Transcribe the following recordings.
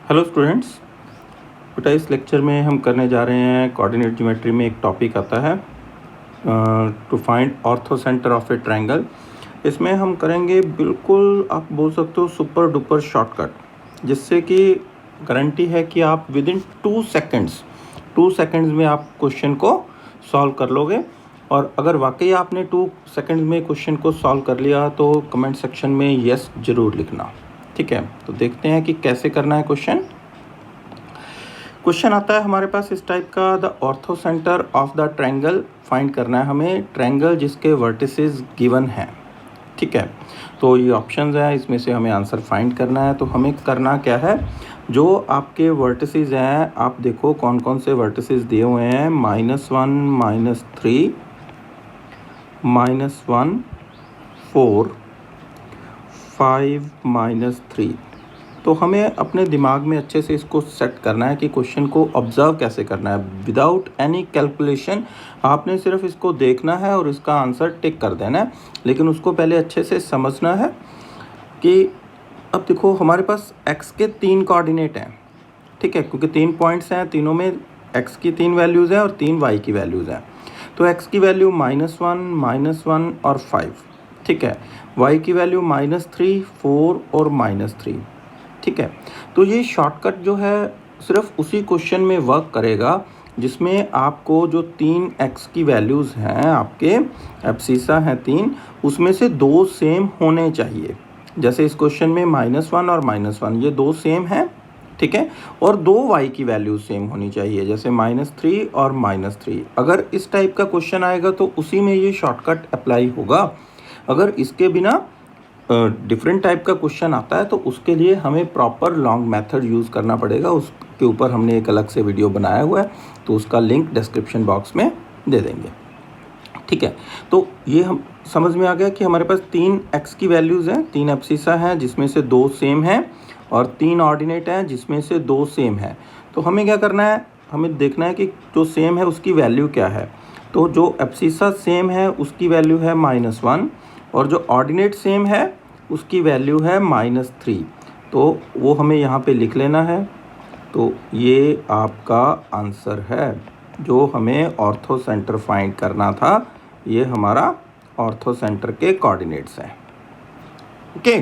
Hello students, बेटा इस lecture में हम करने जा रहे हैं कोऑर्डिनेट ज्योमेट्री में एक टॉपिक आता है to find orthocentre of a triangle. इसमें हम करेंगे बिल्कुल आप बोल सकते हो सुपर डुपर शॉर्टकट, जिससे कि गारंटी है कि आप विद इन 2 सेकंड्स में आप क्वेश्चन को सॉल्व कर लोगे। और अगर वाकई आपने 2 सेकंड्स में क्वेश्चन को सॉल्व कर लिया तो कमेंट सेक्शन में यस ज़रूर लिखना, ठीक है। तो देखते हैं कि कैसे करना है। क्वेश्चन आता है हमारे पास इस टाइप का, the ortho centre of the triangle find करना है हमें, ट्रायंगल जिसके वर्टिसेस गिवन हैं, ठीक है। तो ये ऑप्शंस हैं, इसमें से हमें आंसर फाइंड करना है। तो हमें करना क्या है, जो आपके वर्टिसेस हैं आप देखो कौन कौन से वर्टिसेस दिए हुए हैं। -1, -3, -1, 4, 5, -3। तो हमें अपने दिमाग में अच्छे से इसको सेट करना है कि क्वेश्चन को ऑब्जर्व कैसे करना है विदाउट एनी कैलकुलेशन। आपने सिर्फ इसको देखना है और इसका आंसर टिक कर देना है, लेकिन उसको पहले अच्छे से समझना है कि अब देखो हमारे पास x के 3 कोऑर्डिनेट हैं, ठीक है, क्योंकि 3 पॉइंट्स हैं, तीनों में x की 3 वैल्यूज़ हैं और 3 y की वैल्यूज़ हैं। तो x की वैल्यू -1 और 5, ठीक है। y की वैल्यू -3, 4 और -3, ठीक है। तो ये शॉर्टकट जो है सिर्फ उसी क्वेश्चन में वर्क करेगा जिसमें आपको जो 3 x की वैल्यूज़ हैं, आपके एब्सिसा हैं 3, उसमें से 2 सेम होने चाहिए। जैसे इस क्वेश्चन में -1 और -1 ये 2 सेम हैं, ठीक है। और 2 y की वैल्यूज सेम होनी चाहिए, जैसे -3 और -3। अगर इस टाइप का क्वेश्चन आएगा तो उसी में ये शॉर्टकट अप्लाई होगा। अगर इसके बिना डिफरेंट टाइप का क्वेश्चन आता है तो उसके लिए हमें प्रॉपर लॉन्ग मेथड यूज़ करना पड़ेगा। उसके ऊपर हमने एक अलग से वीडियो बनाया हुआ है, तो उसका लिंक डिस्क्रिप्शन बॉक्स में दे देंगे, ठीक है। तो ये हम समझ में आ गया कि हमारे पास 3 x की वैल्यूज़ हैं, 3 एब्सिसा हैं जिसमें से 2 सेम हैं, और 3 ऑर्डिनेट हैं जिसमें से 2 सेम हैं। तो हमें क्या करना है, हमें देखना है कि जो सेम है उसकी वैल्यू क्या है। तो जो एब्सिसा सेम है उसकी वैल्यू है -1, और जो ऑर्डिनेट सेम है उसकी वैल्यू है -3। तो वो हमें यहाँ पे लिख लेना है। तो ये आपका आंसर है जो हमें ऑर्थो सेंटर फाइंड करना था। ये हमारा ऑर्थो सेंटर के कोऑर्डिनेट्स हैं, ओके।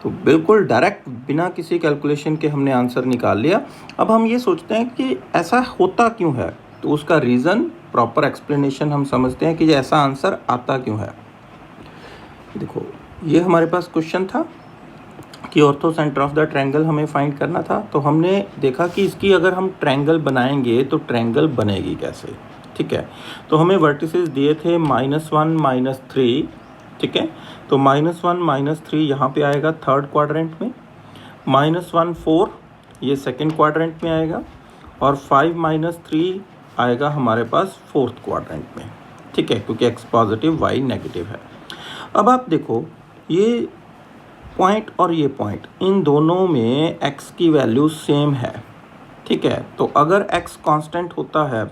तो बिल्कुल डायरेक्ट बिना किसी कैलकुलेशन के हमने आंसर निकाल लिया। अब हम ये सोचते हैं कि ऐसा होता क्यों है, तो उसका रीज़न प्रॉपर एक्सप्लेनेशन हम समझते हैं कि ये ऐसा आंसर आता क्यों है। देखो ये हमारे पास क्वेश्चन था कि ortho centre of the triangle हमें फाइंड करना था। तो हमने देखा कि इसकी अगर हम ट्रायंगल बनाएंगे तो ट्रायंगल बनेगी कैसे, ठीक है। तो हमें वर्टिसेस दिए थे -1, -3, ठीक है। तो -1, -3 यहाँ पे आएगा थर्ड क्वाड्रेंट में, -1, 4 ये सेकंड क्वाड्रेंट में आएगा, और 5 -3 आएगा हमारे पास फोर्थ क्वाड्रेंट में, ठीक है, क्योंकि x पॉजिटिव y नेगेटिव है। अब आप देखो ये पॉइंट और ये पॉइंट, इन दोनों में x की वैल्यू सेम है, ठीक है। तो अगर x कांस्टेंट होता है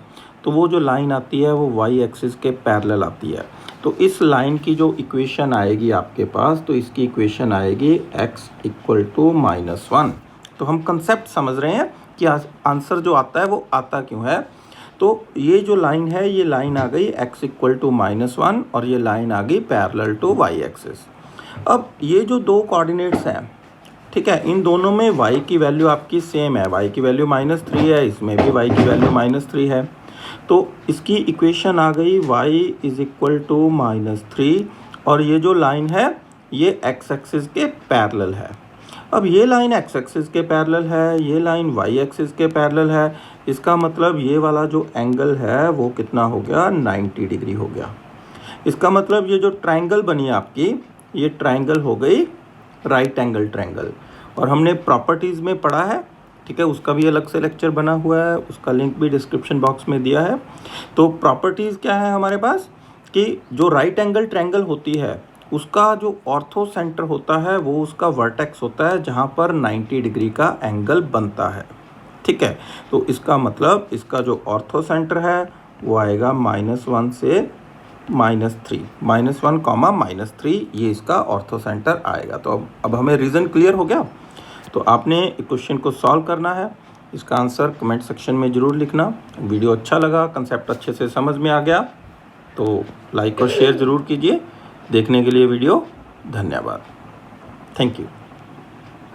तो वो जो लाइन आती है वो y एक्सिस के पैरेलल आती है। तो इस लाइन की जो इक्वेशन आएगी आपके पास, तो इसकी इक्वेशन आएगी x = -1। तो हम कंसेप्ट समझ रहे हैं कि आंसर जो आता है वो आता क्यों है। तो ये जो लाइन है, ये लाइन आ गई x = -1, और ये लाइन आ गई पैरेलल टू y एक्सिस। अब ये जो 2 कोऑर्डिनेट्स हैं, ठीक है, इन दोनों में y की वैल्यू आपकी सेम है, y की वैल्यू -3 है, इसमें भी y की वैल्यू -3 है। तो इसकी इक्वेशन आ गई y = -3, और ये जो लाइन है ये x एक्सिस के पैरेलल है। अब ये लाइन x एक्सिस के पैरेलल है, ये लाइन y एक्सिस के पैरेलल है। इसका मतलब ये वाला जो एंगल है वो कितना हो गया, 90 डिग्री हो गया। इसका मतलब ये जो ट्रायंगल बनी आपकी, ये ट्रायंगल हो गई राइट एंगल ट्रायंगल। और हमने प्रॉपर्टीज़ में पढ़ा है, ठीक है, उसका भी अलग से लेक्चर बना हुआ है, उसका लिंक भी डिस्क्रिप्शन बॉक्स में दिया है। तो प्रॉपर्टीज़ क्या है हमारे पास, कि जो राइट एंगल ट्रायंगल होती है उसका जो ऑर्थो सेंटर होता है वो उसका वर्टेक्स होता है जहाँ पर 90 डिग्री का एंगल बनता है, ठीक है। तो इसका मतलब इसका जो ऑर्थो सेंटर है वो आएगा -1 से -3, -1, -3, ये इसका ऑर्थो सेंटर आएगा। तो अब हमें रीज़न क्लियर हो गया। तो आपने क्वेश्चन को सॉल्व करना है। इसका आंसर कमेंट सेक्शन में ज़रूर लिखना। वीडियो अच्छा लगा, कंसेप्ट अच्छे से समझ में आ गया तो लाइक और शेयर ज़रूर कीजिए। देखने के लिए वीडियो धन्यवाद। Thank you.